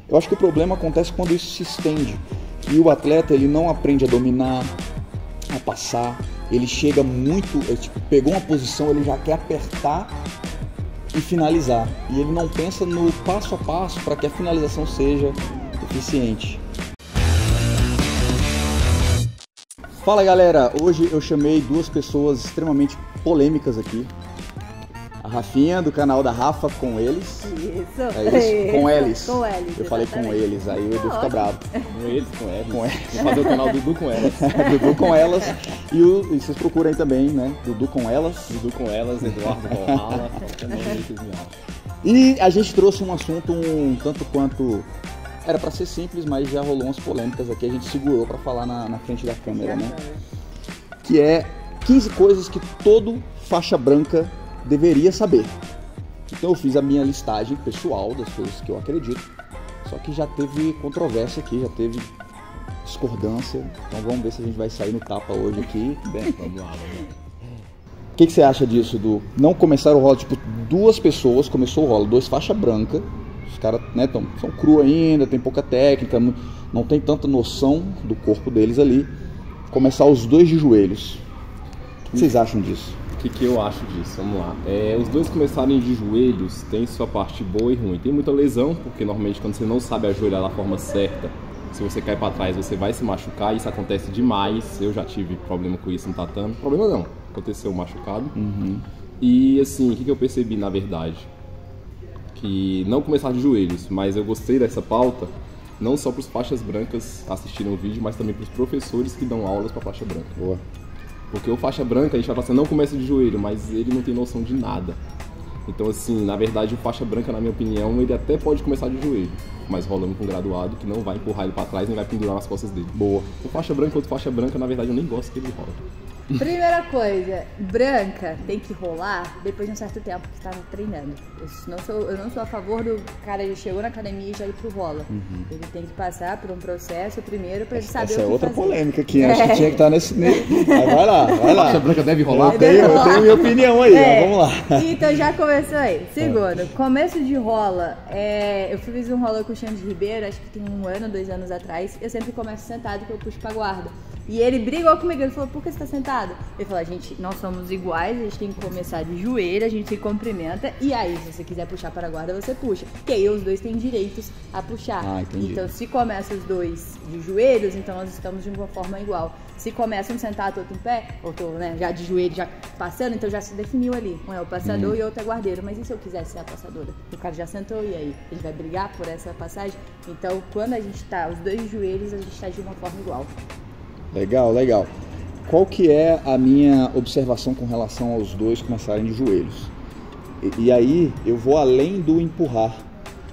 Eu acho que o problema acontece quando isso se estende e o atleta ele não aprende a dominar, a passar, ele chega muito, pegou uma posição, ele já quer apertar e finalizar, e ele não pensa no passo a passo para que a finalização seja eficiente. Fala galera, hoje eu chamei duas pessoas extremamente polêmicas aqui. A Rafinha, do canal da Rafa com eles. Isso. É isso? Com eles. Com eles. Eu falei com eles, aí o Edu fica bravo. Com eles, com eles. Com eles. Vou fazer o canal Dudu com elas. Dudu com elas. E vocês procuram aí também, né? Dudu com elas. Dudu com elas, Eduardo Valhalla, também vocês me acham. E a gente trouxe um assunto um tanto quanto... Era pra ser simples, mas já rolou umas polêmicas aqui. A gente segurou pra falar na frente da câmera, né? Que é 15 coisas que todo faixa branca deveria saber. Então eu fiz a minha listagem pessoal das coisas que eu acredito, só que já teve controvérsia aqui, já teve discordância, então vamos ver se a gente vai sair no tapa hoje aqui. Bem, vamos lá. O que você acha disso, do não começar o rola, tipo, duas pessoas, começou o rola, dois faixa branca, os caras, né, são cru ainda, tem pouca técnica, não tem tanta noção do corpo deles ali, começar os dois de joelhos. O que vocês acham disso? O que eu acho disso? Vamos lá. Os dois começarem de joelhos tem sua parte boa e ruim. Tem muita lesão, porque normalmente quando você não sabe ajoelhar da forma certa, se você cair para trás você vai se machucar, isso acontece demais. Eu já tive problema com isso no tatame. Problema não, aconteceu machucado. E assim, o que eu percebi na verdade? Que não começar de joelhos, mas eu gostei dessa pauta, não só para os faixas brancas assistirem o vídeo, mas também para os professores que dão aulas para faixa branca. Boa. Porque o faixa branca, a gente vai falar assim, não começa de joelho, mas ele não tem noção de nada. Então assim, na verdade o faixa branca, na minha opinião, ele até pode começar de joelho, mas rolando com graduado, que não vai empurrar ele pra trás, nem vai pendurar nas costas dele. Boa. O faixa branca, outro faixa branca, na verdade eu nem gosto que ele rola. Primeira coisa, branca tem que rolar depois de um certo tempo que estava treinando. Eu não sou a favor do cara que chegou na academia e já ir pro rola. Ele tem que passar por um processo primeiro pra ele saber o que fazer. Essa é outra polêmica aqui, acho que tinha que estar nesse... Vai lá. Faixa branca deve rolar? Eu tenho minha opinião aí, ó, vamos lá. Então já começou aí. Segundo, começo de rola, eu fiz um rola com o Xande Ribeiro, acho que tem 1 ano, 2 anos atrás. Eu sempre começo sentado, que eu puxo pra guarda. E ele brigou comigo, ele falou, por que você tá sentado? Ele falou, nós somos iguais, a gente tem que começar de joelho, a gente se cumprimenta, e aí, se você quiser puxar para a guarda, você puxa. Que aí os dois têm direitos a puxar. Então, se começa os dois de joelhos, então nós estamos de uma forma igual. Se começa um sentado, outro em pé, ou tô, né, já de joelho, já passando, então já se definiu ali. Um é o passador e outro é guardeiro. Mas e se eu quiser ser a passadora? O cara já sentou, e aí? Ele vai brigar por essa passagem? Então, quando a gente tá os dois de joelhos, a gente tá de uma forma igual. Legal. Qual que é a minha observação com relação aos dois começarem de joelhos? E aí eu vou além do empurrar.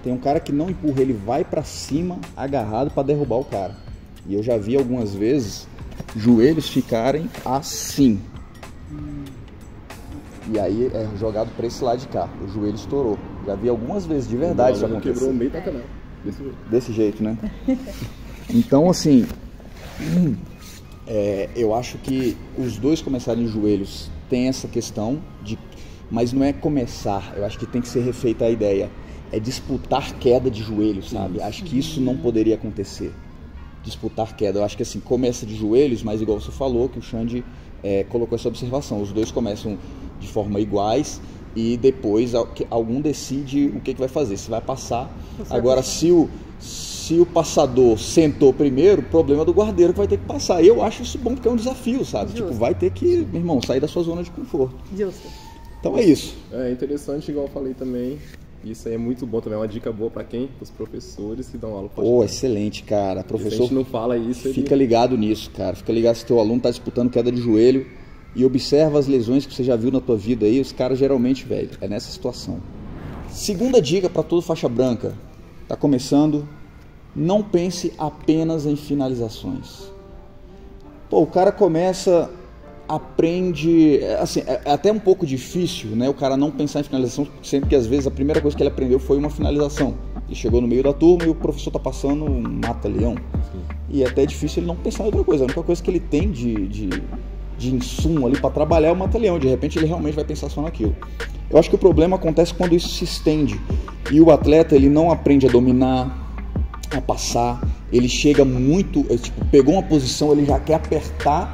Tem um cara que não empurra, ele vai pra cima agarrado para derrubar o cara. E eu já vi algumas vezes joelhos ficarem assim. E aí é jogado para esse lado de cá. O joelho estourou. Já vi algumas vezes de verdade isso acontecer. Quebrou o meio da canela. Desse jeito, né? Então assim... eu acho que os dois começarem de joelhos tem essa questão, mas não é começar, eu acho que tem que ser refeita a ideia, é disputar queda de joelhos, sabe? Acho que isso não poderia acontecer, disputar queda. Eu acho que assim, começa de joelhos, mas igual você falou, que o Xande colocou essa observação, os dois começam de forma iguais e depois algum decide o que vai fazer, se vai passar. Agora, se o passador sentou primeiro, o problema é do guardeiro que vai ter que passar. E eu acho isso bom porque é um desafio, sabe? Justo. Tipo, vai ter que, meu irmão, sair da sua zona de conforto. Justo. Então é isso. É interessante, igual eu falei também. Isso aí é muito bom também, é uma dica boa pra quem? Os professores que dão aula. Pô, excelente, cara. Professor, se a gente não fala isso, fica ligado nisso, cara. Fica ligado se teu aluno tá disputando queda de joelho e observa as lesões que você já viu na tua vida aí. Os caras geralmente, velho, é nessa situação. Segunda dica pra todo faixa branca. Tá começando... Não pense apenas em finalizações. Pô, o cara começa, aprende, assim, é até um pouco difícil, né? O cara não pensar em finalização, sempre que às vezes a primeira coisa que ele aprendeu foi uma finalização. Ele chegou no meio da turma e o professor tá passando mata-leão. E é até difícil ele não pensar em outra coisa. A única coisa que ele tem de insumo ali para trabalhar é o mata-leão. De repente ele realmente vai pensar só naquilo. Eu acho que o problema acontece quando isso se estende e o atleta ele não aprende a dominar, a passar, ele chega muito, tipo, pegou uma posição, ele já quer apertar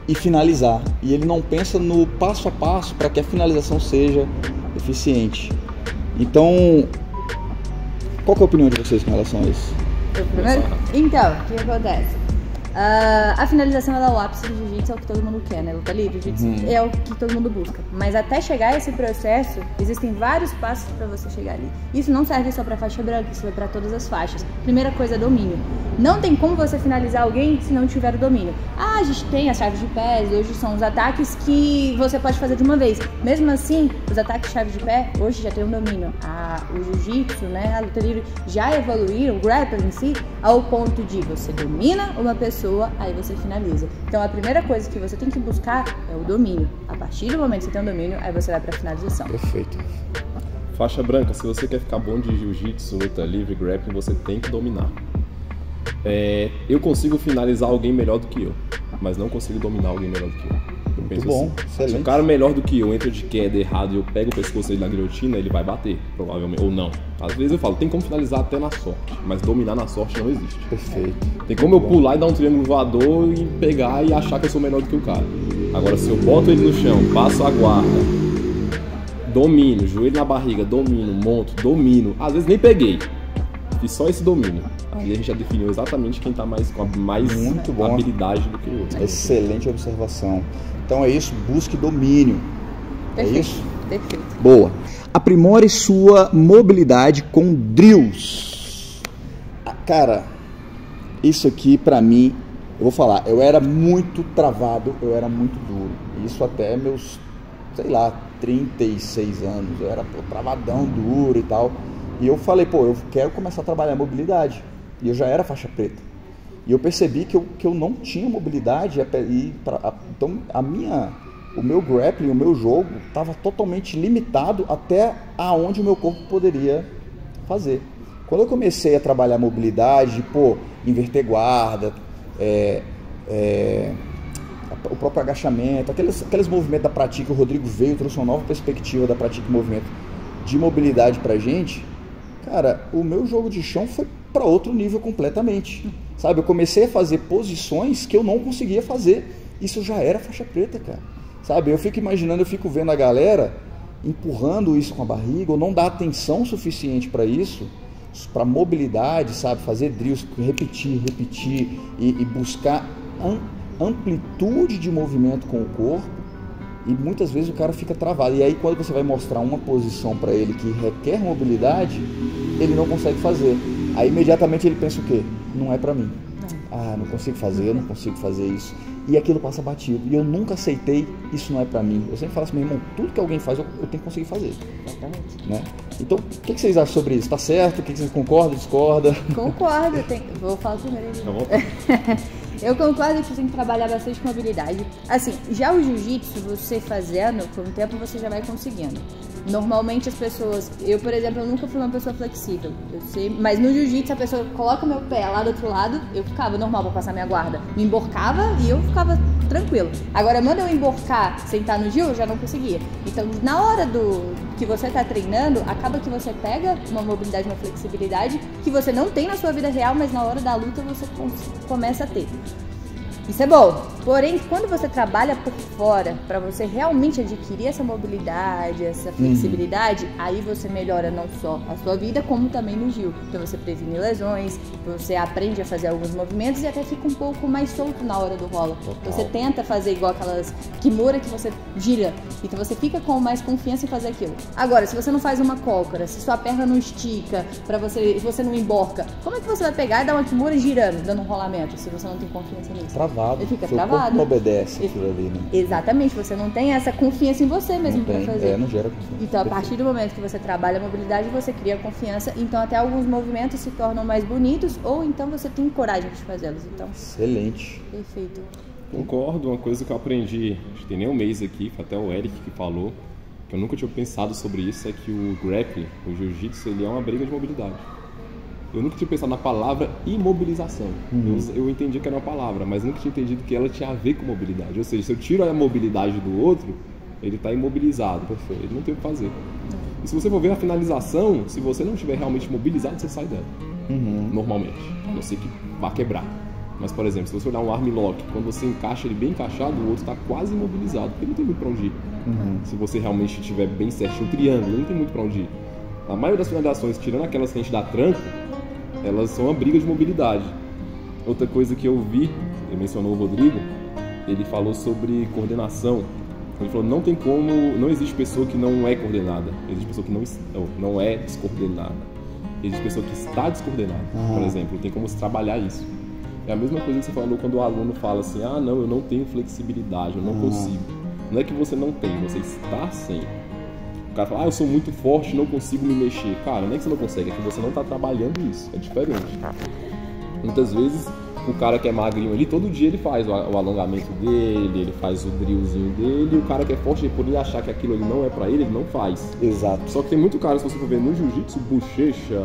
e finalizar. E ele não pensa no passo a passo para que a finalização seja eficiente. Então, qual que é a opinião de vocês com relação a isso? Eu primeiro? Então, o que acontece? A finalização é o ápice do jiu-jitsu, é o que todo mundo quer, né? Luta livre, jiu-jitsu é o que todo mundo busca. Mas até chegar a esse processo, existem vários passos para você chegar ali. Isso não serve só para faixa branca, isso é para todas as faixas. Primeira coisa, domínio. Não tem como você finalizar alguém se não tiver o domínio. A gente tem as chaves de pés, hoje são os ataques que você pode fazer de uma vez. Mesmo assim, os ataques de chave de pé, hoje já tem um domínio. O jiu-jitsu, né, a luta livre já evoluíram, o grappling em si, ao ponto de você domina uma pessoa, aí você finaliza. Então a primeira coisa que você tem que buscar é o domínio. A partir do momento que você tem o domínio, aí você vai pra finalização. Perfeito. Faixa branca, se você quer ficar bom de jiu-jitsu, luta livre, grappling, você tem que dominar. Eu consigo finalizar alguém melhor do que eu, mas não consigo dominar alguém melhor do que eu. Eu penso bom, assim, excelente. se o cara melhor do que eu entra de queda errado e eu pego o pescoço dele na guilhotina, ele vai bater, provavelmente, ou não. Às vezes eu falo, tem como finalizar até na sorte, mas dominar na sorte não existe. Perfeito. Tem como eu pular e dar um triângulo voador e pegar e achar que eu sou melhor do que o cara. Agora, se eu boto ele no chão, passo a guarda, domino, joelho na barriga, domino, monto, domino, às vezes nem peguei, fiz só esse domínio. Aí a gente já definiu exatamente quem está com mais habilidade do que o outro. Excelente observação. Então é isso, busque domínio. Perfeito. É isso? Perfeito. Boa. Aprimore sua mobilidade com drills. Cara, isso aqui pra mim, eu vou falar, eu era muito travado, eu era muito duro. Isso até meus, 36 anos. Eu era travadão, duro e tal. E eu falei, eu quero começar a trabalhar mobilidade. E eu já era faixa preta. E eu percebi que eu não tinha mobilidade. Então o meu grappling, o meu jogo estava totalmente limitado até aonde o meu corpo poderia fazer. Quando eu comecei a trabalhar mobilidade, inverter guarda, o próprio agachamento, aqueles movimentos da Pratique, o Rodrigo veio, trouxe uma nova perspectiva da Pratique movimento de mobilidade pra gente. Cara, o meu jogo de chão foi para outro nível completamente, sabe? Eu comecei a fazer posições que eu não conseguia fazer. Isso eu já era faixa preta, cara, sabe? Eu fico imaginando, eu fico vendo a galera empurrando isso com a barriga, ou não dá atenção suficiente para isso, para mobilidade, sabe? Fazer drills, repetir e buscar amplitude de movimento com o corpo. E muitas vezes o cara fica travado. E aí quando você vai mostrar uma posição para ele que requer mobilidade, ele não consegue fazer. Aí imediatamente ele pensa o quê? Não é para mim. Não consigo fazer, eu não consigo fazer isso. E aquilo passa batido. E eu nunca aceitei, isso não é para mim. Eu sempre falo assim, meu irmão, tudo que alguém faz, eu tenho que conseguir fazer. Exatamente. Né? Então, o que vocês acham sobre isso? Tá certo? O que vocês concordam, discordam? Concordo. Vou falar primeiro. Eu concordo que você tem que trabalhar bastante com habilidade. Assim, já o jiu-jitsu, você fazendo, com o tempo você já vai conseguindo. Normalmente as pessoas, eu por exemplo, eu nunca fui uma pessoa flexível, eu sei, mas no jiu-jitsu a pessoa coloca o meu pé lá do outro lado, eu ficava normal pra passar minha guarda, me emborcava e eu ficava tranquilo. Agora, manda eu emborcar, sentar no Gil, eu já não conseguia. Então, na hora que você tá treinando, acaba que você pega uma mobilidade, uma flexibilidade que você não tem na sua vida real, mas na hora da luta você começa a ter. Isso é bom, porém, quando você trabalha por fora, para você realmente adquirir essa mobilidade, essa flexibilidade, aí você melhora não só a sua vida, como também no Gil. Então você previne lesões, você aprende a fazer alguns movimentos e até fica um pouco mais solto na hora do rola. Você tenta fazer igual aquelas kimura que você gira, então você fica com mais confiança em fazer aquilo. Agora, se você não faz uma cócora, se sua perna não estica, você não emborca, como é que você vai pegar e dar uma kimura girando, dando um rolamento, se você não tem confiança nisso? Travado. Ele fica seu travado. Corpo não obedece aquilo ali, né? Exatamente, você não tem essa confiança em você mesmo para fazer. Não gera confiança. Então, a partir do momento que você trabalha a mobilidade, você cria confiança. Então, até alguns movimentos se tornam mais bonitos ou então você tem coragem de fazê-los. Então, excelente. Perfeito. Concordo, uma coisa que eu aprendi, acho que tem nem um mês aqui, foi até o Eric que falou, que eu nunca tinha pensado sobre isso, é que o grappling, o jiu-jitsu, ele é uma briga de mobilidade. Eu nunca tinha pensado na palavra imobilização. Eu entendi que era uma palavra, mas nunca tinha entendido que ela tinha a ver com mobilidade. Ou seja, se eu tiro a mobilidade do outro, ele está imobilizado. Ele não tem o que fazer. E se você for ver a finalização, se você não estiver realmente mobilizado, você sai dela. normalmente, a não ser que vá quebrar. Mas, por exemplo, se você olhar um arm lock, quando você encaixa ele bem encaixado, o outro está quase imobilizado, porque não tem muito para onde ir. Se você realmente estiver bem certinho, um triângulo, não tem muito para onde ir. A maioria das finalizações, tirando aquelas que a gente dá tranco, elas são uma briga de mobilidade. Outra coisa que eu vi, ele mencionou o Rodrigo, ele falou sobre coordenação. Ele falou, não tem como, não existe pessoa que não é coordenada, existe pessoa que não é descoordenada. Existe pessoa que está descoordenada, por exemplo, tem como se trabalhar isso. É a mesma coisa que você falou quando o aluno fala assim, ah não, eu não tenho flexibilidade, eu não consigo. Não é que você não tem, você está sem. O cara fala, ah, eu sou muito forte, não consigo me mexer. Cara, não é que você não consegue, é que você não está trabalhando isso, é diferente. Muitas vezes, o cara que é magrinho ali, todo dia ele faz o alongamento dele, ele faz o drillzinho dele, e o cara que é forte, por ele achar que aquilo ali não é pra ele não faz. Exato. Só que tem muito cara, se você for ver no jiu-jitsu, bochecha,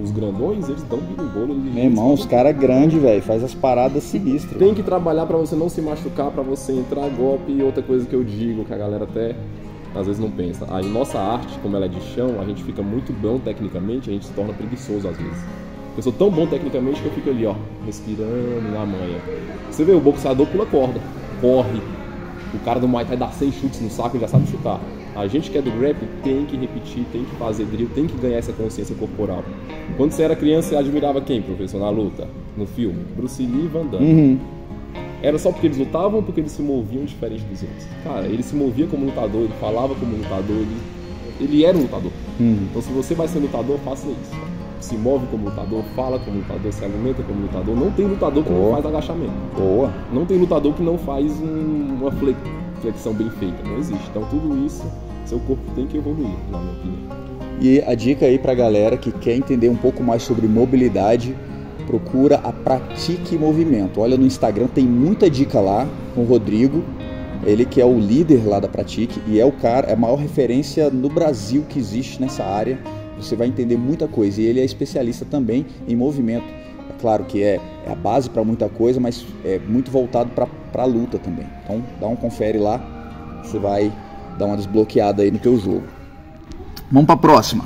os grandões, eles dão birimbolo. Meu irmão, os caras grandes, velho, faz as paradas sinistras. Tem que trabalhar pra você não se machucar, pra você entrar golpe. E outra coisa que eu digo, que a galera até às vezes não pensa. A nossa arte, como ela é de chão, a gente fica muito bom tecnicamente, a gente se torna preguiçoso às vezes. Eu sou tão bom tecnicamente que eu fico ali, ó, respirando na manha. Você vê, o boxeador pula corda, corre. O cara do Muay Thai dá 100 chutes no saco e já sabe chutar. A gente que é do grappling tem que repetir, tem que fazer drill, tem que ganhar essa consciência corporal. Quando você era criança, você admirava quem, professor, na luta? No filme? Bruce Lee e Van Damme. Era só porque eles lutavam ou porque eles se moviam diferente dos outros? Cara, ele se movia como lutador, ele falava como lutador, ele era um lutador. Então se você vai ser lutador, faça isso. Cara. Se move como lutador, fala como lutador, se alimenta como lutador. Não tem lutador que não faz agachamento. Não tem lutador que não faz uma flexão bem feita. Não existe. Então tudo isso, seu corpo tem que evoluir, na minha opinião. E a dica aí pra galera que quer entender um pouco mais sobre mobilidade, procura a Pratique Movimento. Olha no Instagram, tem muita dica lá com o Rodrigo. Ele que é o líder lá da Pratique e é a maior referência no Brasil que existe nessa área. Você vai entender muita coisa e ele é especialista também em movimento. É claro que é a base para muita coisa, mas é muito voltado para a luta também. Então dá um confere lá, você vai dar uma desbloqueada aí no teu jogo. Vamos para a próxima.